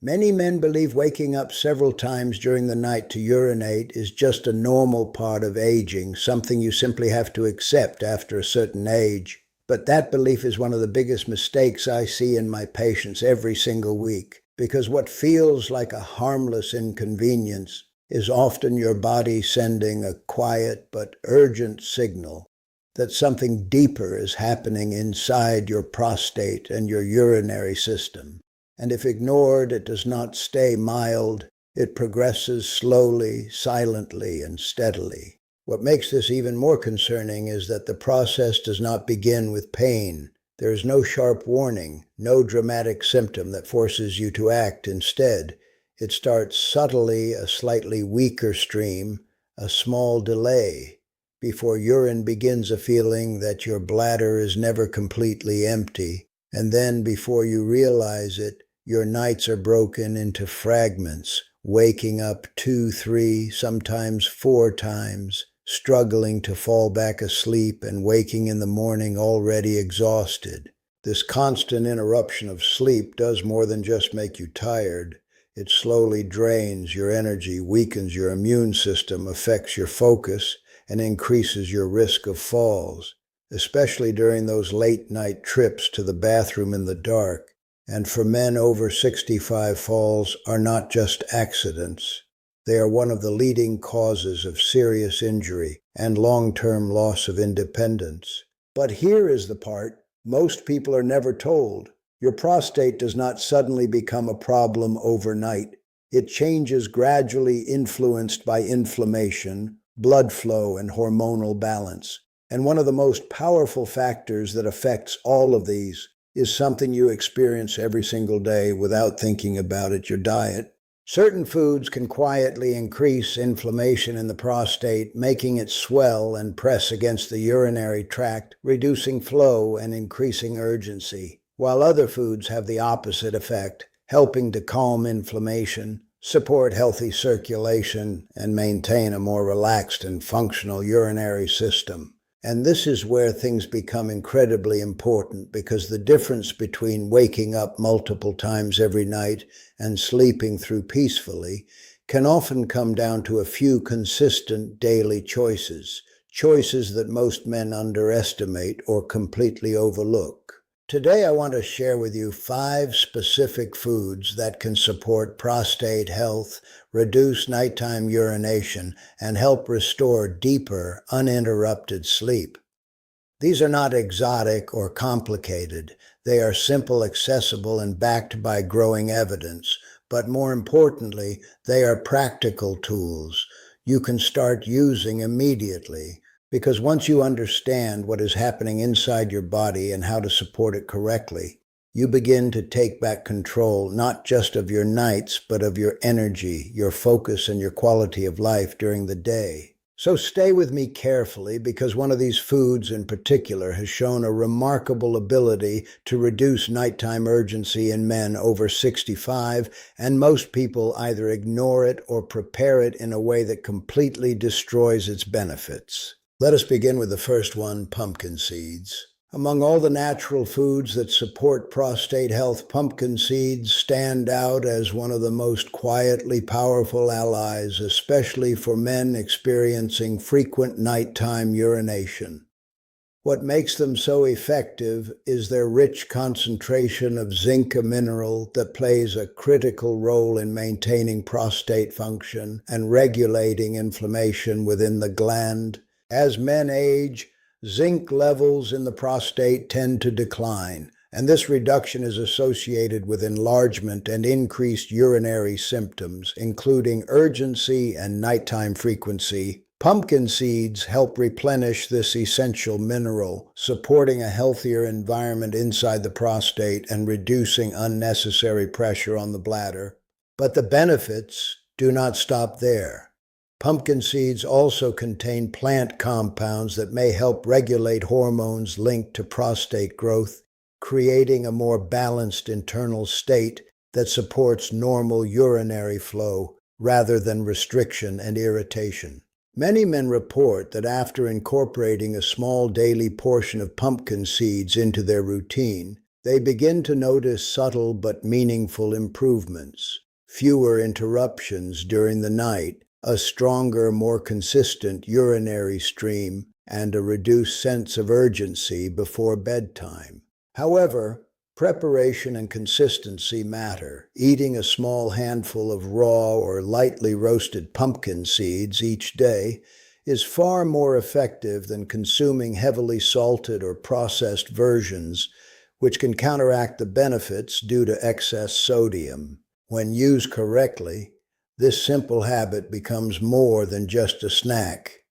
Many men believe waking up several times during the night to urinate is just a normal part of aging, something you simply have to accept after a certain age. But that belief is one of the biggest mistakes I see in my patients every single week, because what feels like a harmless inconvenience is often your body sending a quiet but urgent signal that something deeper is happening inside your prostate and your urinary system. And if ignored, it does not stay mild. It progresses slowly, silently, and steadily. What makes this even more concerning is that the process does not begin with pain. There is no sharp warning, no dramatic symptom that forces you to act. Instead, it starts subtly, a slightly weaker stream, a small delay, before urine begins a feeling that your bladder is never completely empty, and then before you realize it, your nights are broken into fragments, waking up 2, 3, sometimes 4 times, struggling to fall back asleep and waking in the morning already exhausted. This constant interruption of sleep does more than just make you tired. It slowly drains your energy, weakens your immune system, affects your focus, and increases your risk of falls, especially during those late-night trips to the bathroom in the dark. And for men over 65, falls are not just accidents. They are one of the leading causes of serious injury and long-term loss of independence. But here is the part most people are never told. Your prostate does not suddenly become a problem overnight. It changes gradually, influenced by inflammation, blood flow, and hormonal balance. And one of the most powerful factors that affects all of these is something you experience every single day without thinking about it: your diet. Certain foods can quietly increase inflammation in the prostate, making it swell and press against the urinary tract, reducing flow and increasing urgency, while other foods have the opposite effect, helping to calm inflammation, support healthy circulation, and maintain a more relaxed and functional urinary system. And this is where things become incredibly important, because the difference between waking up multiple times every night and sleeping through peacefully can often come down to a few consistent daily choices that most men underestimate or completely overlook. Today I want to share with you 5 specific foods that can support prostate health, reduce nighttime urination, and help restore deeper, uninterrupted sleep. These are not exotic or complicated. They are simple, accessible, and backed by growing evidence. But more importantly, they are practical tools you can start using immediately. Because once you understand what is happening inside your body and how to support it correctly, you begin to take back control not just of your nights, but of your energy, your focus, and your quality of life during the day. So stay with me carefully, because one of these foods in particular has shown a remarkable ability to reduce nighttime urgency in men over 65, and most people either ignore it or prepare it in a way that completely destroys its benefits. Let us begin with the first one: pumpkin seeds. Among all the natural foods that support prostate health, pumpkin seeds stand out as one of the most quietly powerful allies, especially for men experiencing frequent nighttime urination. What makes them so effective is their rich concentration of zinc, a mineral that plays a critical role in maintaining prostate function and regulating inflammation within the gland. As men age, zinc levels in the prostate tend to decline, and this reduction is associated with enlargement and increased urinary symptoms, including urgency and nighttime frequency. Pumpkin seeds help replenish this essential mineral, supporting a healthier environment inside the prostate and reducing unnecessary pressure on the bladder. But the benefits do not stop there. Pumpkin seeds also contain plant compounds that may help regulate hormones linked to prostate growth, creating a more balanced internal state that supports normal urinary flow rather than restriction and irritation. Many men report that after incorporating a small daily portion of pumpkin seeds into their routine, They begin to notice subtle but meaningful improvements: fewer interruptions during the night, a stronger, more consistent urinary stream, and a reduced sense of urgency before bedtime. However, preparation and consistency matter. Eating a small handful of raw or lightly roasted pumpkin seeds each day is far more effective than consuming heavily salted or processed versions, which can counteract the benefits due to excess sodium. When used correctly, this simple habit becomes more than just a snack.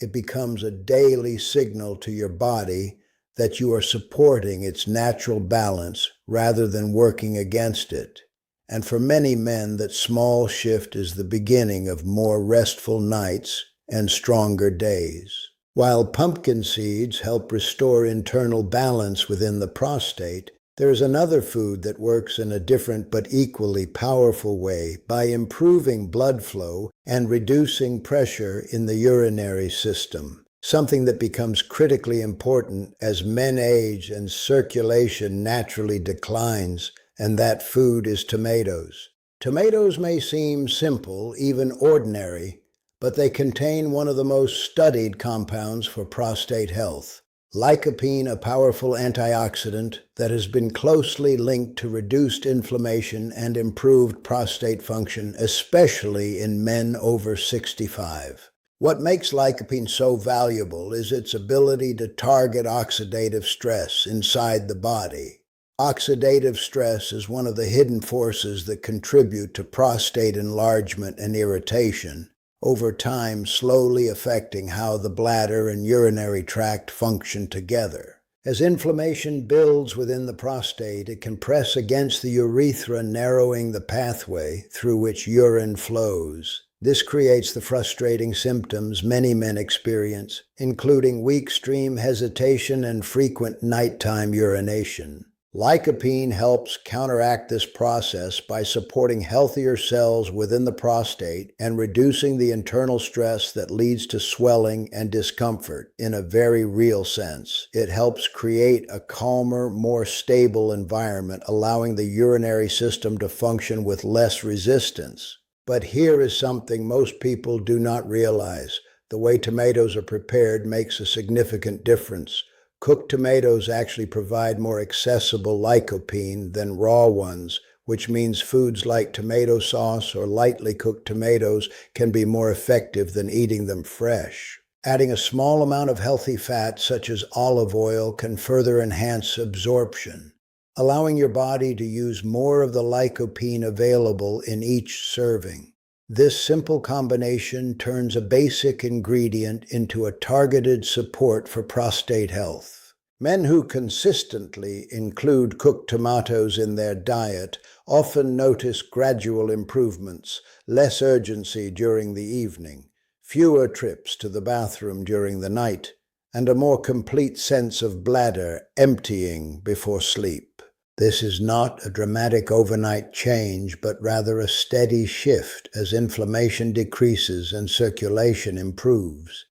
It becomes a daily signal to your body that you are supporting its natural balance rather than working against it. And for many men, that small shift is the beginning of more restful nights and stronger days. While pumpkin seeds help restore internal balance within the prostate, there is another food that works in a different but equally powerful way by improving blood flow and reducing pressure in the urinary system, something that becomes critically important as men age and circulation naturally declines, and that food is tomatoes. Tomatoes may seem simple, even ordinary, but they contain one of the most studied compounds for prostate health: lycopene, a powerful antioxidant that has been closely linked to reduced inflammation and improved prostate function, especially in men over 65. What makes lycopene so valuable is its ability to target oxidative stress inside the body. Oxidative stress is one of the hidden forces that contribute to prostate enlargement and irritation, over time slowly affecting how the bladder and urinary tract function together. As inflammation builds within the prostate, it can press against the urethra, narrowing the pathway through which urine flows. This creates the frustrating symptoms many men experience, including weak stream hesitation and frequent nighttime urination. Lycopene helps counteract this process by supporting healthier cells within the prostate and reducing the internal stress that leads to swelling and discomfort. In a very real sense, it helps create a calmer, more stable environment, allowing the urinary system to function with less resistance. But here is something most people do not realize: the way tomatoes are prepared makes a significant difference. Cooked tomatoes actually provide more accessible lycopene than raw ones, which means foods like tomato sauce or lightly cooked tomatoes can be more effective than eating them fresh. Adding a small amount of healthy fat, such as olive oil, can further enhance absorption, allowing your body to use more of the lycopene available in each serving. This simple combination turns a basic ingredient into a targeted support for prostate health. Men who consistently include cooked tomatoes in their diet often notice gradual improvements: less urgency during the evening, fewer trips to the bathroom during the night, and a more complete sense of bladder emptying before sleep. This is not a dramatic overnight change, but rather a steady shift as inflammation decreases and circulation improves.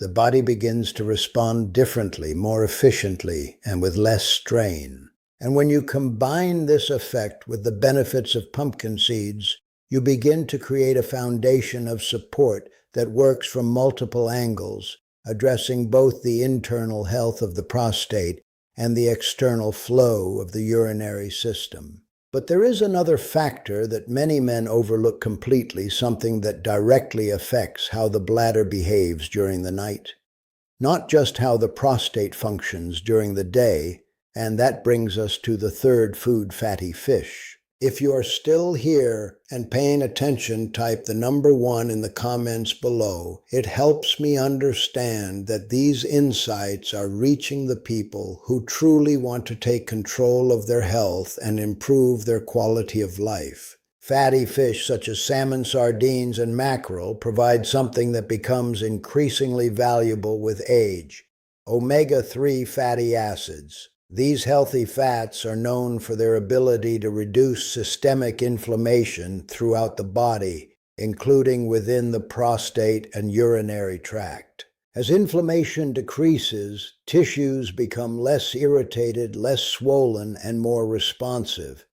The body begins to respond differently, more efficiently, and with less strain. And when you combine this effect with the benefits of pumpkin seeds, you begin to create a foundation of support that works from multiple angles, addressing both the internal health of the prostate and the external flow of the urinary system. But there is another factor that many men overlook completely, something that directly affects how the bladder behaves during the night. Not just how the prostate functions during the day, and that brings us to the third food, fatty fish. If you are still here and paying attention, type the number 1 in the comments below. It helps me understand that these insights are reaching the people who truly want to take control of their health and improve their quality of life. Fatty fish such as salmon, sardines, and mackerel provide something that becomes increasingly valuable with age: omega-3 fatty acids. These healthy fats are known for their ability to reduce systemic inflammation throughout the body, including within the prostate and urinary tract. As inflammation decreases, tissues become less irritated, less swollen, and more responsive.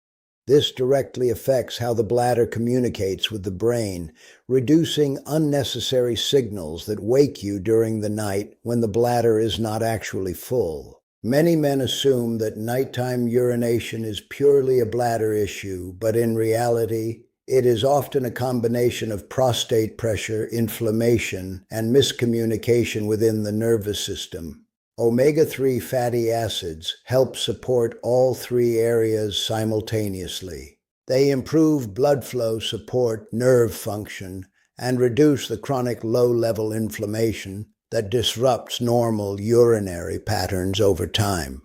This directly affects how the bladder communicates with the brain, reducing unnecessary signals that wake you during the night when the bladder is not actually full. Many men assume that nighttime urination is purely a bladder issue, but in reality, it is often a combination of prostate pressure, inflammation, and miscommunication within the nervous system. Omega-3 fatty acids help support all three areas simultaneously. They improve blood flow, support nerve function, and reduce the chronic low-level inflammation that disrupts normal urinary patterns over time.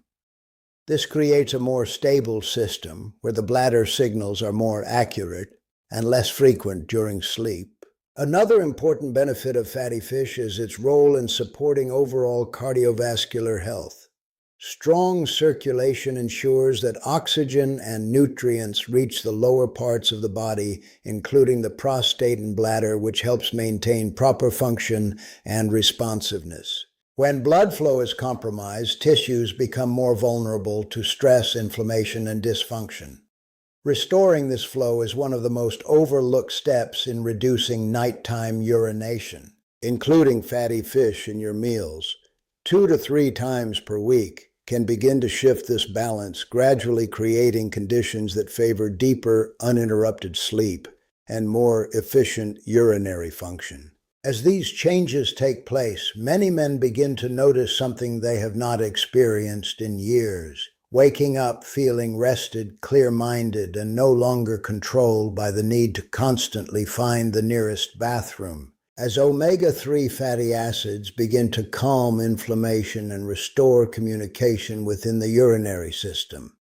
This creates a more stable system where the bladder signals are more accurate and less frequent during sleep. Another important benefit of fatty fish is its role in supporting overall cardiovascular health. Strong circulation ensures that oxygen and nutrients reach the lower parts of the body, including the prostate and bladder, which helps maintain proper function and responsiveness. When blood flow is compromised, tissues become more vulnerable to stress, inflammation, and dysfunction. Restoring this flow is one of the most overlooked steps in reducing nighttime urination. Including fatty fish in your meals 2 to 3 times per week can begin to shift this balance, gradually creating conditions that favor deeper, uninterrupted sleep and more efficient urinary function. As these changes take place, many men begin to notice something they have not experienced in years. Waking up feeling rested, clear-minded, and no longer controlled by the need to constantly find the nearest bathroom. As omega-3 fatty acids begin to calm inflammation and restore communication within the urinary system.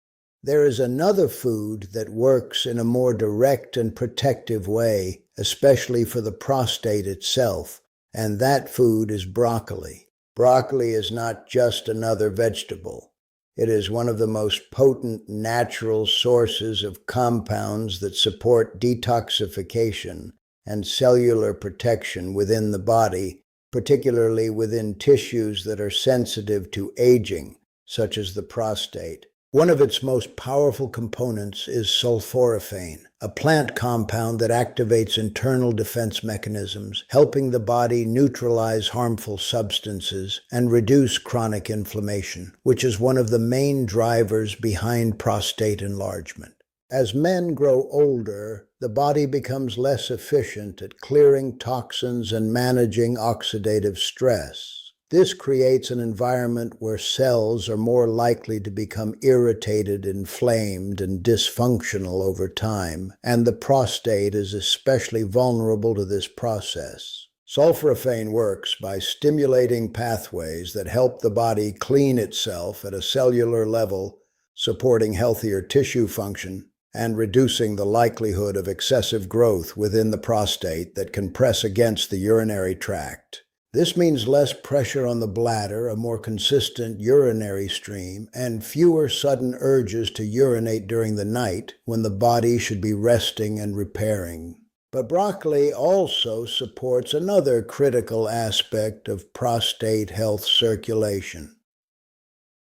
There is another food that works in a more direct and protective way, especially for the prostate itself, and that food is broccoli. Broccoli is not just another vegetable. It is one of the most potent natural sources of compounds that support detoxification and cellular protection within the body, particularly within tissues that are sensitive to aging, such as the prostate. One of its most powerful components is sulforaphane, a plant compound that activates internal defense mechanisms, helping the body neutralize harmful substances and reduce chronic inflammation, which is one of the main drivers behind prostate enlargement. As men grow older, the body becomes less efficient at clearing toxins and managing oxidative stress. This creates an environment where cells are more likely to become irritated, inflamed, and dysfunctional over time, and the prostate is especially vulnerable to this process. Sulforaphane works by stimulating pathways that help the body clean itself at a cellular level, supporting healthier tissue function and reducing the likelihood of excessive growth within the prostate that can press against the urinary tract. This means less pressure on the bladder, a more consistent urinary stream, and fewer sudden urges to urinate during the night when the body should be resting and repairing. But broccoli also supports another critical aspect of prostate health: circulation.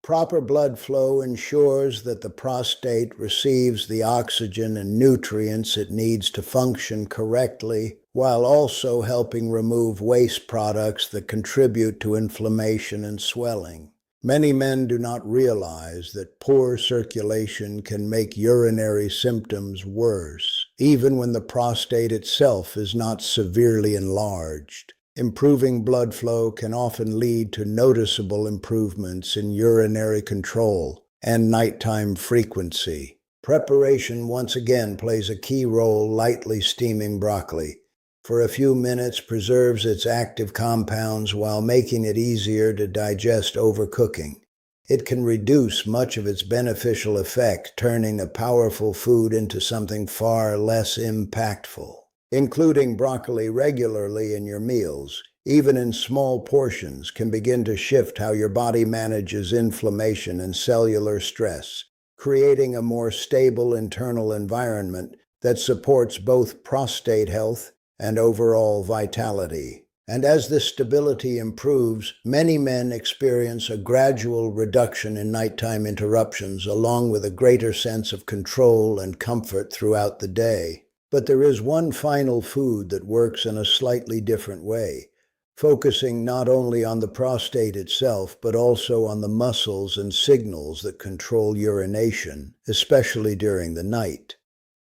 Proper blood flow ensures that the prostate receives the oxygen and nutrients it needs to function correctly, while also helping remove waste products that contribute to inflammation and swelling. Many men do not realize that poor circulation can make urinary symptoms worse, even when the prostate itself is not severely enlarged. Improving blood flow can often lead to noticeable improvements in urinary control and nighttime frequency. Preparation once again plays a key role. Lightly steaming broccoli for a few minutes preserves its active compounds while making it easier to digest overcooking. It can reduce much of its beneficial effect, turning a powerful food into something far less impactful. Including broccoli regularly in your meals, even in small portions, can begin to shift how your body manages inflammation and cellular stress, creating a more stable internal environment that supports both prostate health and overall vitality. And as this stability improves, many men experience a gradual reduction in nighttime interruptions, along with a greater sense of control and comfort throughout the day. But there is one final food that works in a slightly different way, focusing not only on the prostate itself, but also on the muscles and signals that control urination, especially during the night.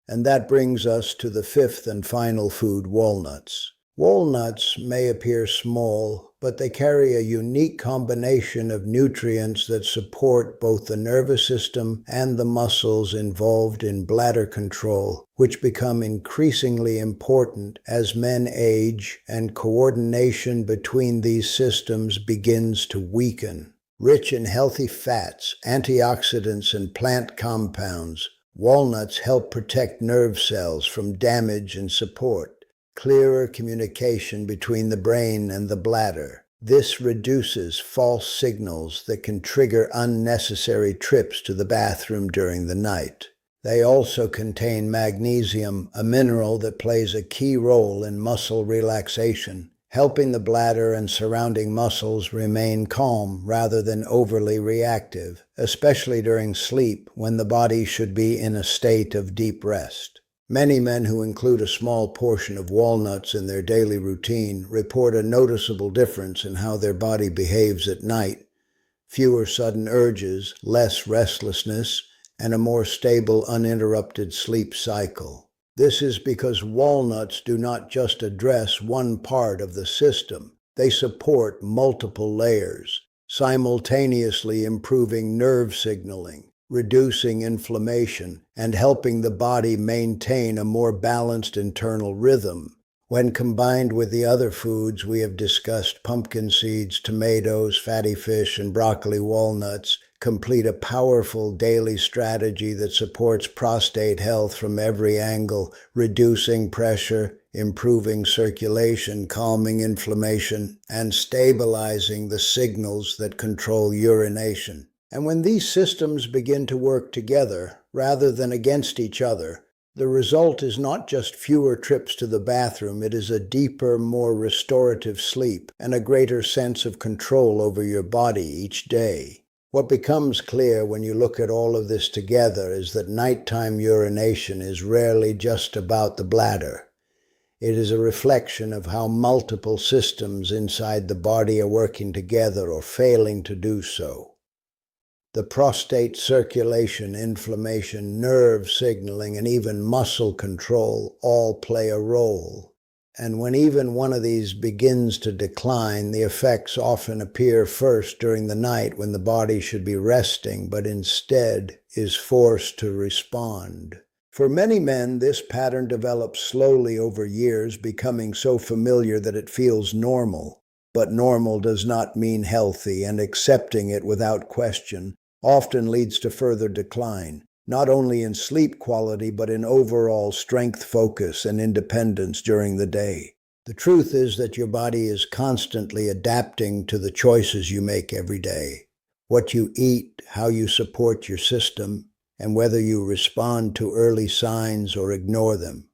And that brings us to the fifth and final food, walnuts. Walnuts may appear small, but they carry a unique combination of nutrients that support both the nervous system and the muscles involved in bladder control, which become increasingly important as men age and coordination between these systems begins to weaken. Rich in healthy fats, antioxidants, and plant compounds, walnuts help protect nerve cells from damage and support clearer communication between the brain and the bladder. This reduces false signals that can trigger unnecessary trips to the bathroom during the night. They also contain magnesium, a mineral that plays a key role in muscle relaxation, helping the bladder and surrounding muscles remain calm rather than overly reactive, especially during sleep when the body should be in a state of deep rest. Many men who include a small portion of walnuts in their daily routine report a noticeable difference in how their body behaves at night: fewer sudden urges, less restlessness, and a more stable, uninterrupted sleep cycle. This is because walnuts do not just address one part of the system. They support multiple layers, simultaneously improving nerve signaling, reducing inflammation, and helping the body maintain a more balanced internal rhythm. When combined with the other foods we have discussed, pumpkin seeds, tomatoes, fatty fish, and broccoli walnuts complete a powerful daily strategy that supports prostate health from every angle, reducing pressure, improving circulation, calming inflammation, and stabilizing the signals that control urination. And when these systems begin to work together, rather than against each other, the result is not just fewer trips to the bathroom, it is a deeper, more restorative sleep and a greater sense of control over your body each day. What becomes clear when you look at all of this together is that nighttime urination is rarely just about the bladder. It is a reflection of how multiple systems inside the body are working together or failing to do so. The prostate circulation, inflammation, nerve signaling, and even muscle control all play a role. And when even one of these begins to decline, the effects often appear first during the night when the body should be resting, but instead is forced to respond. For many men, this pattern develops slowly over years, becoming so familiar that it feels normal. But normal does not mean healthy, and accepting it without question often leads to further decline, not only in sleep quality, but in overall strength, focus, and independence during the day. The truth is that your body is constantly adapting to the choices you make every day. What you eat, how you support your system, and whether you respond to early signs or ignore them.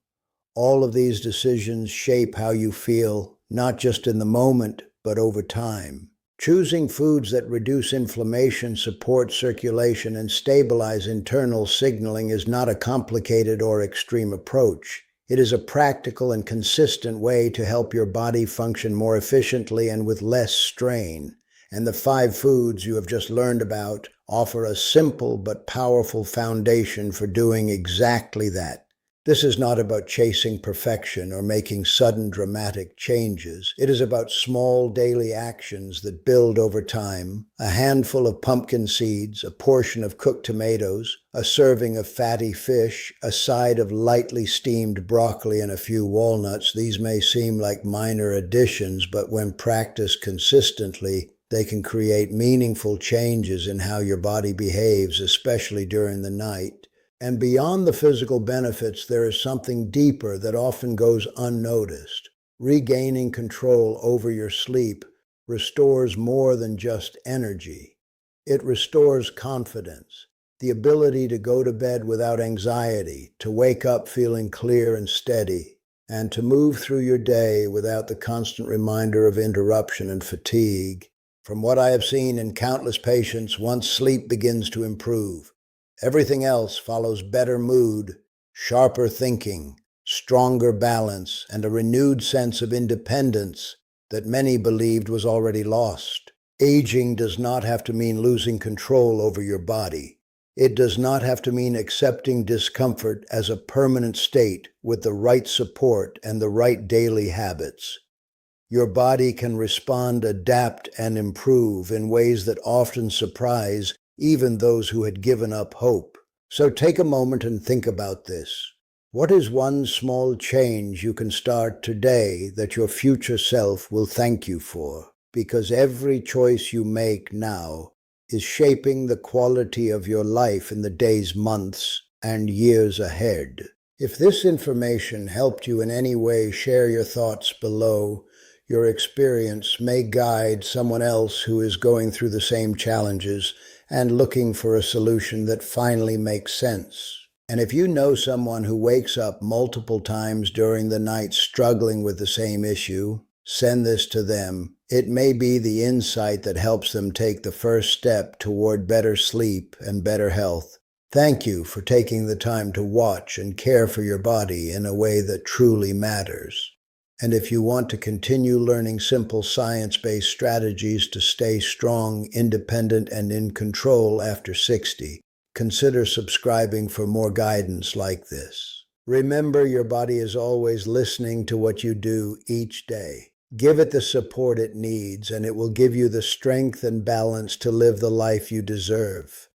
All of these decisions shape how you feel, not just in the moment, but over time. Choosing foods that reduce inflammation, support circulation, and stabilize internal signaling is not a complicated or extreme approach. It is a practical and consistent way to help your body function more efficiently and with less strain. And the 5 foods you have just learned about offer a simple but powerful foundation for doing exactly that. This is not about chasing perfection or making sudden dramatic changes. It is about small daily actions that build over time: a handful of pumpkin seeds, a portion of cooked tomatoes, a serving of fatty fish, a side of lightly steamed broccoli, and a few walnuts. These may seem like minor additions, but when practiced consistently, they can create meaningful changes in how your body behaves, especially during the night. And beyond the physical benefits, there is something deeper that often goes unnoticed. Regaining control over your sleep restores more than just energy. It restores confidence, the ability to go to bed without anxiety, to wake up feeling clear and steady. and to move through your day without the constant reminder of interruption and fatigue. From what I have seen in countless patients, once sleep begins to improve, everything else follows: better mood, sharper thinking, stronger balance, and a renewed sense of independence that many believed was already lost. Aging does not have to mean losing control over your body. It does not have to mean accepting discomfort as a permanent state with the right support and the right daily habits. Your body can respond, adapt, and improve in ways that often surprise even those who had given up hope. So take a moment and think about this. What is one small change you can start today that your future self will thank you for? Because every choice you make now is shaping the quality of your life in the days, months, and years ahead. If this information helped you in any way, share your thoughts below. Your experience may guide someone else who is going through the same challenges and looking for a solution that finally makes sense. And if you know someone who wakes up multiple times during the night struggling with the same issue, send this to them. It may be the insight that helps them take the first step toward better sleep and better health. Thank you for taking the time to watch and care for your body in a way that truly matters. And if you want to continue learning simple science-based strategies to stay strong, independent, and in control after 60, consider subscribing for more guidance like this. Remember, your body is always listening to what you do each day. Give it the support it needs, and it will give you the strength and balance to live the life you deserve.